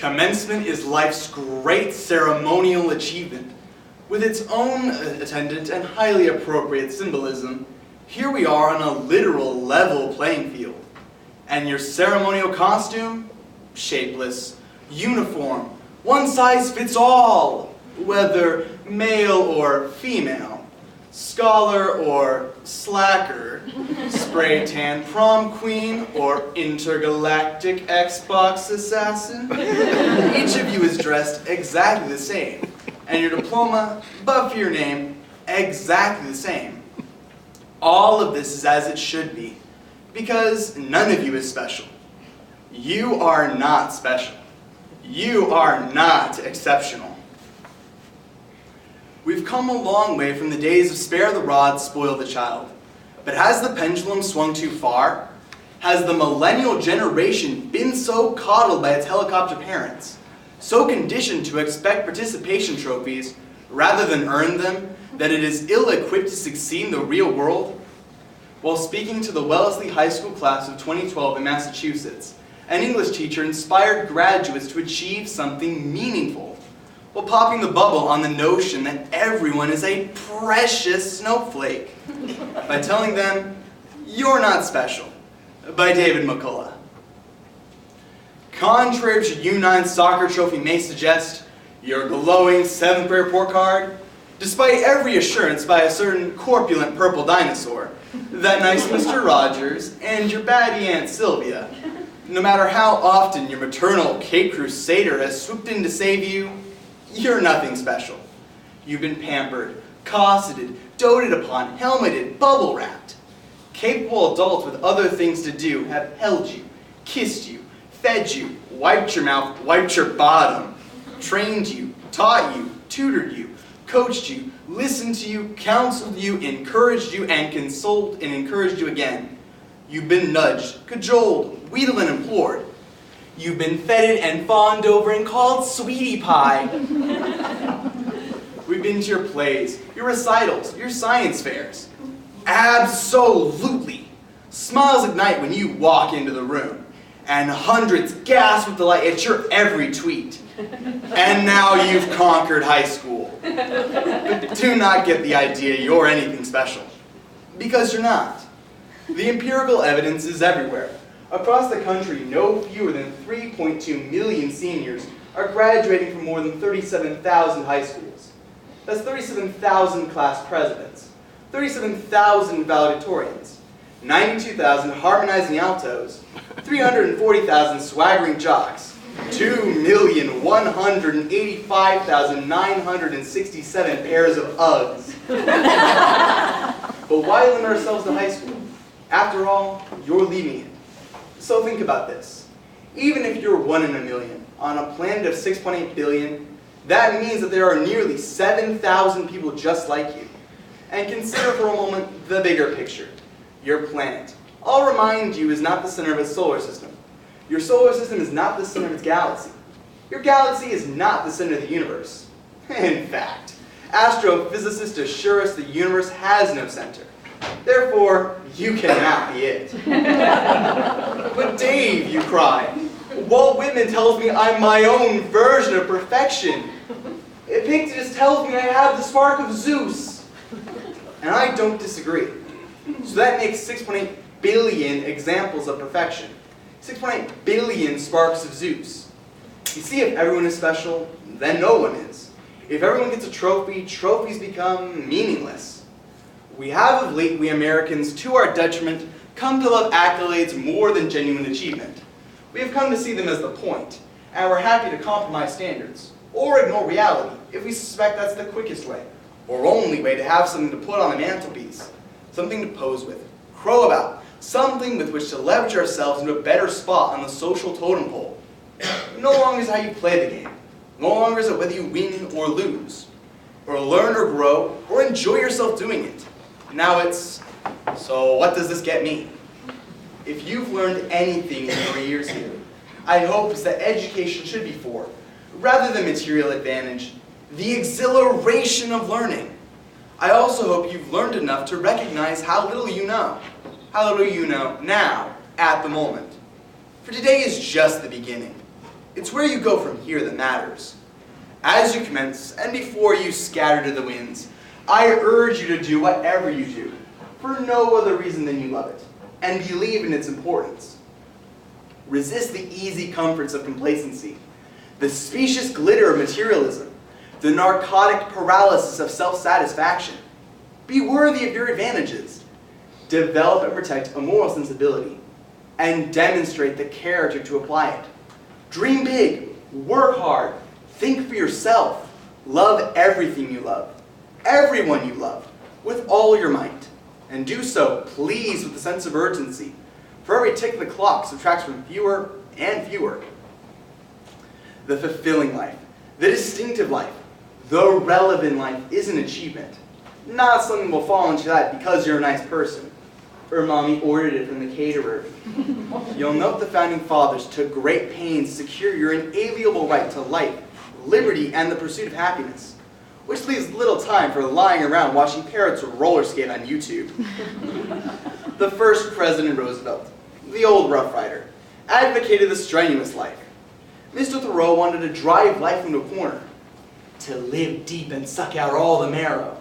Commencement is life's great ceremonial achievement. With its own attendant and highly appropriate symbolism, here we are on a literal level playing field. And your ceremonial costume? Shapeless. Uniform. One size fits all, whether male or female. Scholar or slacker, spray tan prom queen or intergalactic Xbox assassin. Each of you is dressed exactly the same, and your diploma, but for your name, exactly the same. All of this is as it should be, because none of you is special. You are not special. You are not exceptional. We've come a long way from the days of spare the rod, spoil the child. But has the pendulum swung too far? Has the millennial generation been so coddled by its helicopter parents, so conditioned to expect participation trophies rather than earn them, that it is ill-equipped to succeed in the real world? While speaking to the Wellesley High School class of 2012 in Massachusetts, an English teacher inspired graduates to achieve something meaningful, while popping the bubble on the notion that everyone is a precious snowflake by telling them, "You're not special," by David McCullough. Contrary to U9's soccer trophy may suggest, your glowing 7th grade report card, despite every assurance by a certain corpulent purple dinosaur, that nice Mr. Rogers, and your baddie Aunt Sylvia, no matter how often your maternal Cape Crusader has swooped in to save you, you're nothing special. You've been pampered, cosseted, doted upon, helmeted, bubble-wrapped. Capable adults with other things to do have held you, kissed you, fed you, wiped your mouth, wiped your bottom, trained you, taught you, tutored you, coached you, listened to you, counseled you, encouraged you, and consoled and encouraged you again. You've been nudged, cajoled, wheedled, and implored. You've been feted and fawned over and called sweetie pie. We've been to your plays, your recitals, your science fairs. Absolutely. Smiles ignite when you walk into the room, and hundreds gasp with delight at your every tweet. And now you've conquered high school. But do not get the idea you're anything special, because you're not. The empirical evidence is everywhere. Across the country, no fewer than 3.2 million seniors are graduating from more than 37,000 high schools. That's 37,000 class presidents, 37,000 valedictorians, 92,000 harmonizing altos, 340,000 swaggering jocks, 2,185,967 pairs of Uggs. But why limit ourselves to high school? After all, you're leaving it. So think about this. Even if you're 1 in a million on a planet of 6.8 billion, that means that there are nearly 7,000 people just like you. And consider for a moment the bigger picture. Your planet, I'll remind you, is not the center of its solar system. Your solar system is not the center of its galaxy. Your galaxy is not the center of the universe. In fact, astrophysicists assure us the universe has no center. Therefore, you cannot be it. But Dave, you cry, Walt Whitman tells me I'm my own version of perfection. Epictetus tells me I have the spark of Zeus. And I don't disagree. So that makes 6.8 billion examples of perfection. 6.8 billion sparks of Zeus. You see, if everyone is special, then no one is. If everyone gets a trophy, trophies become meaningless. We have of late, we Americans, to our detriment, come to love accolades more than genuine achievement. We have come to see them as the point, and we're happy to compromise standards, or ignore reality, if we suspect that's the quickest way, or only way to have something to put on the mantelpiece, something to pose with, crow about, something with which to leverage ourselves into a better spot on the social totem pole. No longer is how you play the game. No longer is it whether you win or lose, or learn or grow, or enjoy yourself doing it. Now it's, so what does this get me? If you've learned anything in 3 years here, I hope it's that education should be for, rather than material advantage, the exhilaration of learning. I also hope you've learned enough to recognize how little you know now, at the moment. For today is just the beginning. It's where you go from here that matters. As you commence, and before you scatter to the winds, I urge you to do whatever you do, for no other reason than you love it, and believe in its importance. Resist the easy comforts of complacency, the specious glitter of materialism, the narcotic paralysis of self-satisfaction. Be worthy of your advantages. Develop and protect a moral sensibility, and demonstrate the character to apply it. Dream big, work hard, think for yourself, love everything you love, everyone you love, with all your might, and do so, please, with a sense of urgency. For every tick of the clock subtracts from fewer and fewer. The fulfilling life, the distinctive life, the relevant life is an achievement. Not something will fall into that because you're a nice person, or mommy ordered it from the caterer. You'll note the founding fathers took great pains to secure your inalienable right to life, liberty, and the pursuit of happiness, which leaves little time for lying around watching parrots roller skate on YouTube. The first President Roosevelt, the old Rough Rider, advocated the strenuous life. Mr. Thoreau wanted to drive life into a corner, to live deep and suck out all the marrow.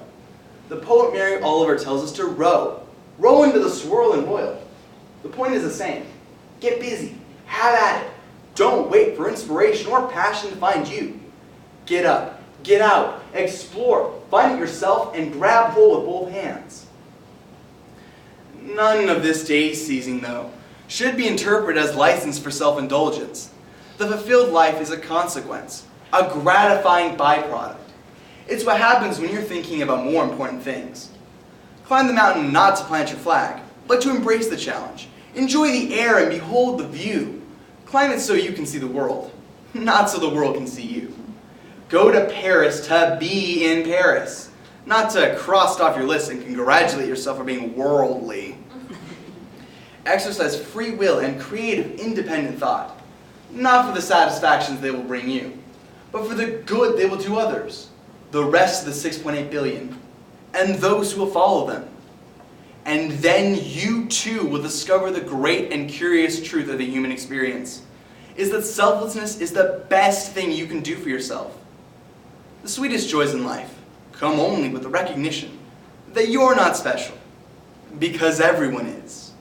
The poet Mary Oliver tells us to row into the swirl and roil. The point is the same. Get busy, have at it. Don't wait for inspiration or passion to find you. Get up, get out, explore, find it yourself, and grab hold with both hands. None of this day-seizing, though, should be interpreted as license for self-indulgence. The fulfilled life is a consequence, a gratifying byproduct. It's what happens when you're thinking about more important things. Climb the mountain not to plant your flag, but to embrace the challenge. Enjoy the air and behold the view. Climb it so you can see the world, not so the world can see you. Go to Paris to be in Paris, not to cross it off your list and congratulate yourself for being worldly. Exercise free will and creative, independent thought, not for the satisfactions they will bring you, but for the good they will do others, the rest of the 6.8 billion, and those who will follow them. And then you too will discover the great and curious truth of the human experience, is that selflessness is the best thing you can do for yourself. The sweetest joys in life come only with the recognition that you're not special, because everyone is.